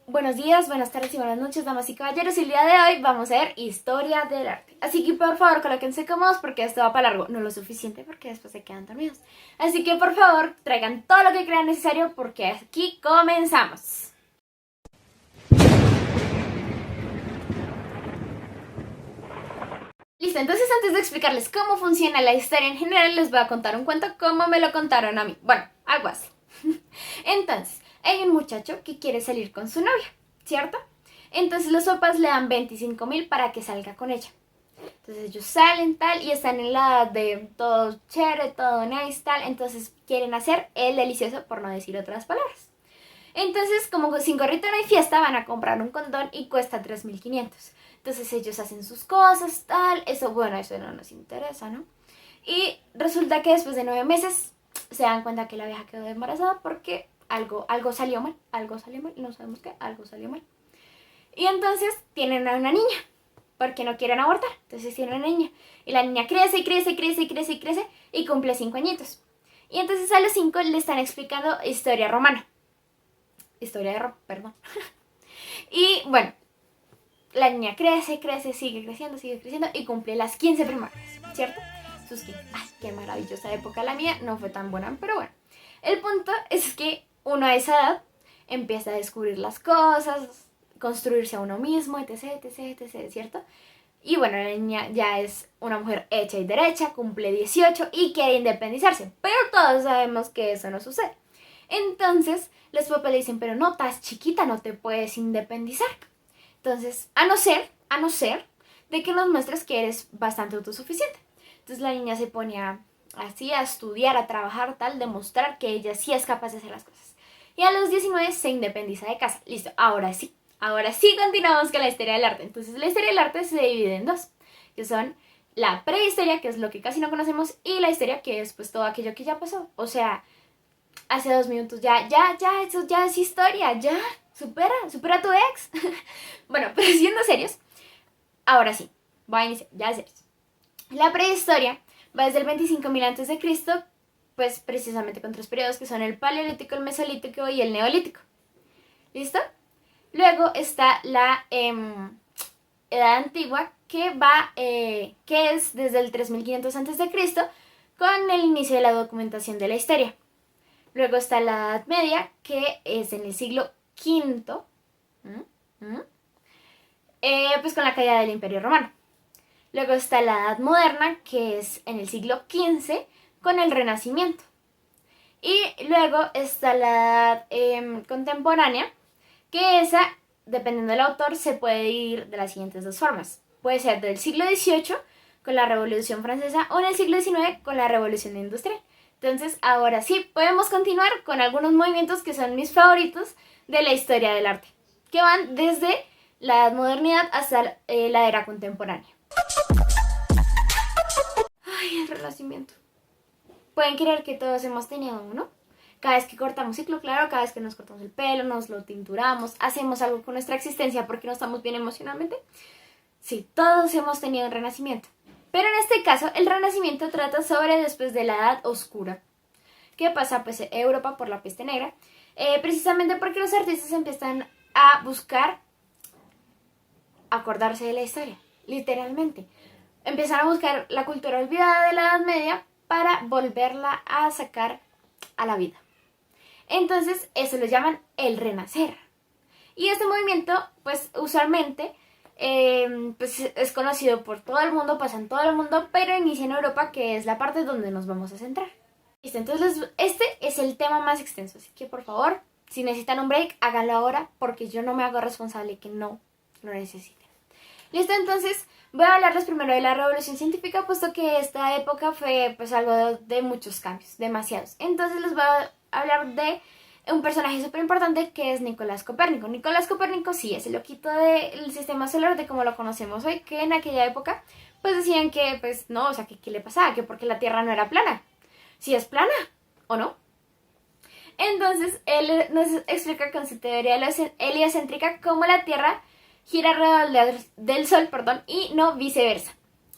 Buenos días, buenas tardes y buenas noches, damas y caballeros. El día de hoy vamos a ver historia del arte. Así que por favor colóquense cómodos porque esto va para largo. No lo suficiente porque después se quedan dormidos. Así que por favor traigan todo lo que crean necesario porque aquí comenzamos. Listo, entonces antes de explicarles cómo funciona la historia en general, les voy a contar un cuento como me lo contaron a mí. Bueno, algo así. Entonces, hay un muchacho que quiere salir con su novia, ¿cierto? Entonces los papás le dan 25.000 para que salga con ella. Entonces ellos salen tal y están en la edad de todo chévere, todo nice tal. Entonces quieren hacer el delicioso por no decir otras palabras. Entonces como sin gorrito no hay fiesta van a comprar un condón y cuesta 3.500. Entonces ellos hacen sus cosas tal. Eso bueno, eso no nos interesa, ¿no? Y resulta que después de 9 meses se dan cuenta que la vieja quedó embarazada porque algo salió mal, no sabemos qué, algo salió mal. Y entonces tienen a una niña, porque no quieren abortar, entonces tienen una niña. Y la niña crece y crece y crece y crece y crece y cumple 5 añitos. Y entonces a los 5 le están explicando historia romana. Historia de Roma, perdón. Y bueno, la niña crece, crece, sigue creciendo y cumple las 15 primarias, ¿cierto? Sus 15. ¡Ay, qué maravillosa época la mía! No fue tan buena, pero bueno. El punto es que uno a esa edad empieza a descubrir las cosas, construirse a uno mismo, etc, etc, etc, ¿cierto? Y bueno, la niña ya es una mujer hecha y derecha, cumple 18 y quiere independizarse. Pero todos sabemos que eso no sucede. Entonces, los papás le dicen, pero no, estás chiquita, no te puedes independizar. Entonces, a no ser de que nos muestres que eres bastante autosuficiente. Entonces la niña se pone así a estudiar, a trabajar, tal, demostrar que ella sí es capaz de hacer las cosas. Y a los 19 se independiza de casa. Listo, ahora sí continuamos con la historia del arte. Entonces la historia del arte se divide en dos, que son la prehistoria, que es lo que casi no conocemos, y la historia, que es pues todo aquello que ya pasó. O sea, hace 2 minutos ya, eso ya es historia, ya, supera a tu ex. Bueno, pero siendo serios, ahora sí, voy a iniciar, ya serios. La prehistoria va desde el 25.000 a.C., pues precisamente con 3 periodos que son el paleolítico, el mesolítico y el neolítico. ¿Listo? Luego está la Edad Antigua, que es desde el 3.500 a.C., con el inicio de la documentación de la historia. Luego está la Edad Media, que es en el siglo V, pues con la caída del Imperio Romano. Luego está la Edad Moderna, que es en el siglo XV, con el Renacimiento. Y luego está la Edad Contemporánea, que esa, dependiendo del autor, se puede ir de las siguientes dos formas. Puede ser del siglo XVIII, con la Revolución Francesa, o en el siglo XIX, con la Revolución Industrial. Entonces, ahora sí, podemos continuar con algunos movimientos que son mis favoritos de la historia del arte, que van desde la modernidad hasta la era contemporánea. Ay, el Renacimiento. Pueden creer que todos hemos tenido uno. Cada vez que cortamos ciclo, claro, cada vez que nos cortamos el pelo, nos lo tinturamos, hacemos algo con nuestra existencia porque no estamos bien emocionalmente. Sí, todos hemos tenido un renacimiento. Pero en este caso, el Renacimiento trata sobre después de la Edad Oscura. ¿Qué pasa? Pues Europa por la peste negra. Precisamente porque los artistas empiezan a buscar acordarse de la historia, literalmente. Empiezan a buscar la cultura olvidada de la Edad Media para volverla a sacar a la vida. Entonces, eso lo llaman el renacer. Y este movimiento, pues usualmente pues es conocido por todo el mundo, pasa en todo el mundo, pero inicia en Europa, que es la parte donde nos vamos a centrar. Listo, entonces este es el tema más extenso, así que por favor, si necesitan un break, háganlo ahora, porque yo no me hago responsable que no lo necesiten. Listo, entonces voy a hablarles primero de la revolución científica, puesto que esta época fue pues algo de muchos cambios, demasiados. Entonces les voy a hablar de un personaje súper importante que es Nicolás Copérnico. Nicolás Copérnico sí es el loquito del sistema solar de como lo conocemos hoy, que en aquella época pues decían que pues no, o sea, que qué le pasaba, que porque la Tierra no era plana. Si es plana o no. Entonces él nos explica con su teoría heliocéntrica cómo la Tierra gira alrededor del Sol, y no viceversa,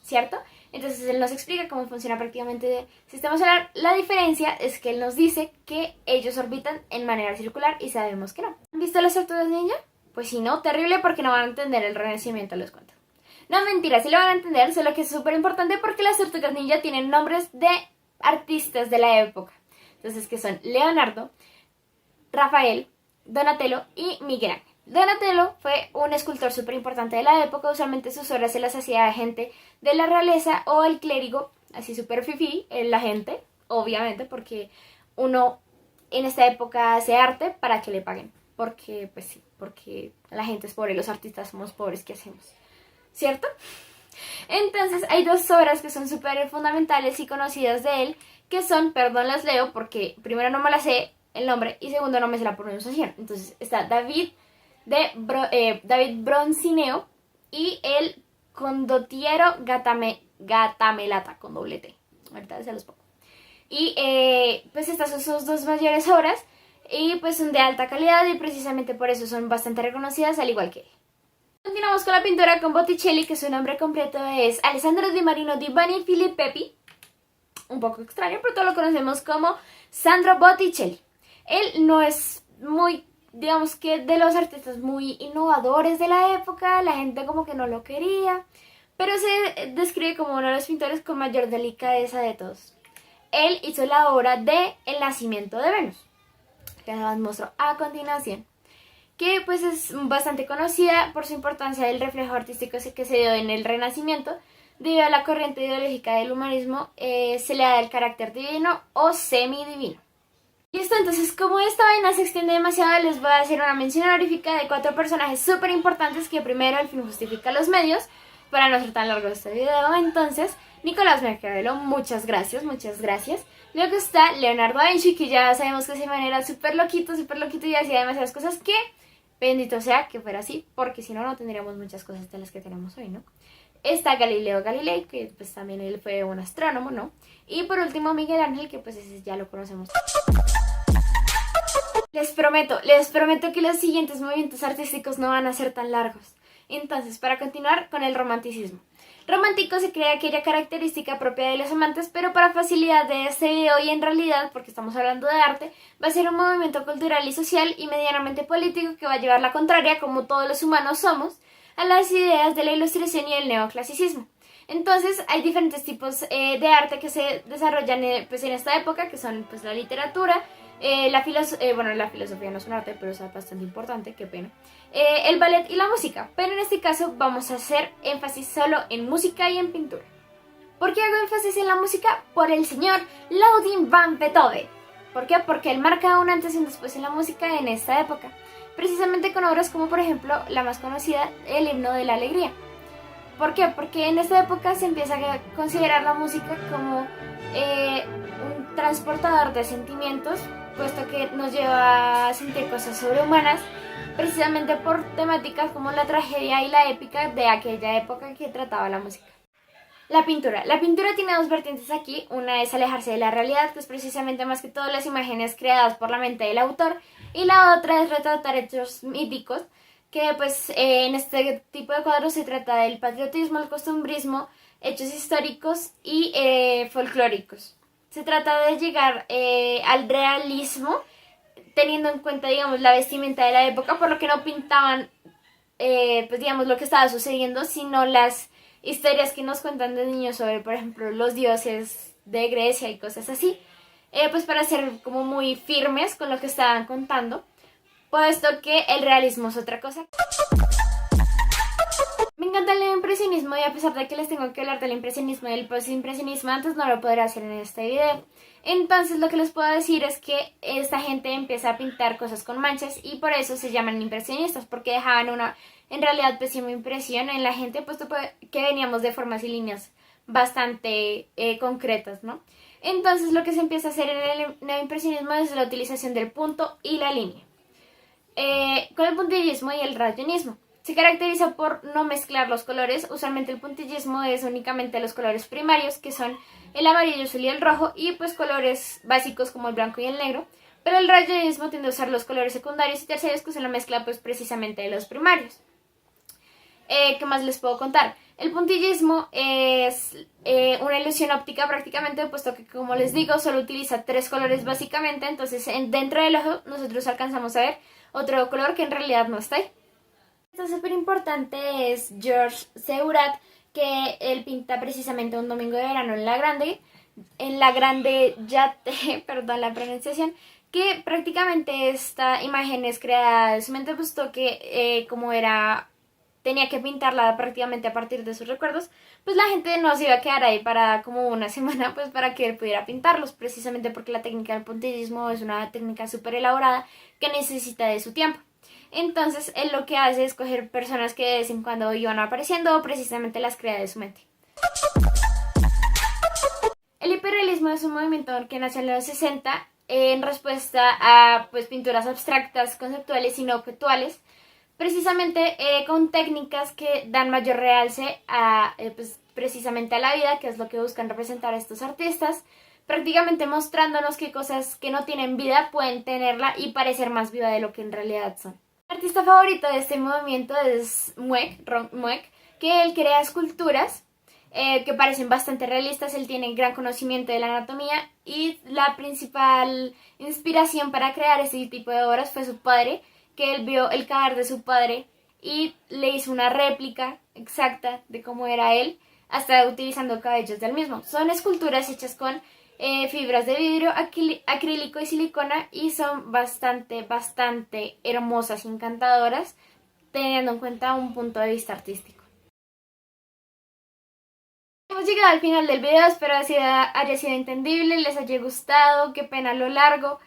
¿cierto? Entonces él nos explica cómo funciona prácticamente el sistema solar. La diferencia es que él nos dice que ellos orbitan en manera circular y sabemos que no. ¿Han visto las tortugas ninja? Pues si no, terrible porque no van a entender el Renacimiento, les cuento. No, mentira, sí lo van a entender, solo que es súper importante porque las tortugas ninja tienen nombres de artistas de la época. Entonces, que son Leonardo, Rafael, Donatello y Miguel Ángel. Donatello fue un escultor súper importante de la época, usualmente sus obras se las hacía a gente de la realeza o el clérigo, así súper fifí, la gente, obviamente, porque uno en esta época hace arte para que le paguen. Porque, pues sí, porque la gente es pobre, los artistas somos pobres, ¿qué hacemos? ¿Cierto? Entonces hay dos obras que son súper fundamentales y conocidas de él, que son, perdón las leo porque primero no me la sé el nombre y segundo no me sé la pronunciación. Entonces está David Broncineo y el Condottiero Gattamelata con doble T. Ahorita se los pongo. Y pues estas son sus dos mayores obras y pues son de alta calidad y precisamente por eso son bastante reconocidas al igual que él. Continuamos con la pintura con Botticelli, que su nombre completo es Alessandro Di Marino di Bani Filippeppi. Un poco extraño, pero todos lo conocemos como Sandro Botticelli. Él no es muy, digamos que de los artistas muy innovadores de la época, la gente como que no lo quería, pero se describe como uno de los pintores con mayor delicadeza de todos. Él hizo la obra de El nacimiento de Venus, que les muestro a continuación, que pues es bastante conocida por su importancia del reflejo artístico que se dio en el Renacimiento. Debido a la corriente ideológica del humanismo, se le da el carácter divino o semidivino. Listo, entonces como esta vaina se extiende demasiado, les voy a hacer una mención honorífica de 4 personajes súper importantes que primero el fin justifica los medios, para no ser tan largo este video. Entonces, Nicolás Maquiavelo, muchas gracias, muchas gracias. Luego está Leonardo da Vinci, que ya sabemos que ese man era súper loquito y hacía demasiadas cosas que, bendito sea que fuera así, porque si no, no tendríamos muchas cosas de las que tenemos hoy, ¿no? Está Galileo Galilei, que pues también él fue un astrónomo, ¿no? Y por último Miguel Ángel, que pues ese ya lo conocemos. Les prometo que los siguientes movimientos artísticos no van a ser tan largos. Entonces, para continuar con el romanticismo. Romántico se cree aquella característica propia de los amantes, pero para facilidad de este video y en realidad, porque estamos hablando de arte, va a ser un movimiento cultural y social y medianamente político que va a llevar la contraria, como todos los humanos somos, a las ideas de la ilustración y el neoclasicismo. Entonces hay diferentes tipos de arte que se desarrollan pues, en esta época, que son pues, la literatura, la filosofía no es un arte, pero es bastante importante, qué pena. El ballet y la música, pero en este caso vamos a hacer énfasis solo en música y en pintura. ¿Por qué hago énfasis en la música? Por el señor Ludwig van Beethoven. ¿Por qué? Porque él marca un antes y un después en la música en esta época, precisamente con obras como por ejemplo la más conocida, el himno de la alegría. ¿Por qué? Porque en esta época se empieza a considerar la música como un transportador de sentimientos, puesto que nos lleva a sentir cosas sobrehumanas, precisamente por temáticas como la tragedia y la épica de aquella época que trataba la música. La pintura. La pintura tiene dos vertientes aquí. Una es alejarse de la realidad, que es precisamente más que todo las imágenes creadas por la mente del autor, y la otra es retratar hechos míticos, que pues en este tipo de cuadros se trata del patriotismo, el costumbrismo, hechos históricos y folclóricos. Se trata de llegar al realismo, teniendo en cuenta, digamos, la vestimenta de la época, por lo que no pintaban, pues digamos, lo que estaba sucediendo, sino las historias que nos cuentan de niños sobre, por ejemplo, los dioses de Grecia y cosas así, pues para ser como muy firmes con lo que estaban contando, puesto que el realismo es otra cosa. Me encanta el impresionismo y a pesar de que les tengo que hablar del impresionismo y del postimpresionismo, antes no lo podré hacer en este video. Entonces lo que les puedo decir es que esta gente empieza a pintar cosas con manchas y por eso se llaman impresionistas, porque dejaban una, en realidad, pésima impresión en la gente, puesto que veníamos de formas y líneas bastante concretas, ¿no? Entonces lo que se empieza a hacer en el neoimpresionismo es la utilización del punto y la línea. Con el puntillismo y el rayonismo. Se caracteriza por no mezclar los colores. Usualmente el puntillismo es únicamente los colores primarios, que son el amarillo, azul y el rojo, y pues colores básicos como el blanco y el negro. Pero el rayonismo tiende a usar los colores secundarios y terciarios, que son la mezcla pues precisamente de los primarios. ¿Qué más les puedo contar? El puntillismo es una ilusión óptica prácticamente, puesto que, como les digo, solo utiliza 3 colores básicamente. Entonces dentro del ojo nosotros alcanzamos a ver otro color que en realidad no está ahí. Esto es súper importante, es Georges Seurat, que él pinta precisamente un domingo de verano en la grande Yate, perdón la pronunciación, que prácticamente esta imagen es creada de su mente, puesto que como era, tenía que pintarla prácticamente a partir de sus recuerdos, pues la gente no se iba a quedar ahí para como una semana, pues para que él pudiera pintarlos, precisamente porque la técnica del puntillismo es una técnica súper elaborada que necesita de su tiempo. Entonces él lo que hace es coger personas que de vez en cuando iban apareciendo o precisamente las crea de su mente. El hiperrealismo es un movimiento que nació en los 60 en respuesta a pues, pinturas abstractas, conceptuales y no objetuales, precisamente con técnicas que dan mayor realce a pues, precisamente a la vida, que es lo que buscan representar estos artistas, prácticamente mostrándonos que cosas que no tienen vida pueden tenerla y parecer más viva de lo que en realidad son. Mi artista favorito de este movimiento es Ron Mueck, que él crea esculturas que parecen bastante realistas. Él tiene gran conocimiento de la anatomía y la principal inspiración para crear este tipo de obras fue su padre, que él vio el cadáver de su padre y le hizo una réplica exacta de cómo era él, hasta utilizando cabellos del mismo. Son esculturas hechas con fibras de vidrio, acrílico y silicona y son bastante hermosas y encantadoras, teniendo en cuenta un punto de vista artístico. Hemos llegado al final del video, espero haya sido entendible, les haya gustado, qué pena lo largo,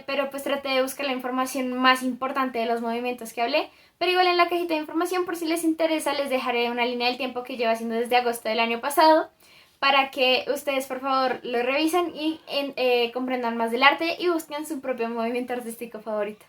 pero pues traté de buscar la información más importante de los movimientos que hablé, pero igual en la cajita de información, por si les interesa, les dejaré una línea del tiempo que llevo haciendo desde agosto del año pasado, para que ustedes por favor lo revisen y comprendan más del arte y busquen su propio movimiento artístico favorito.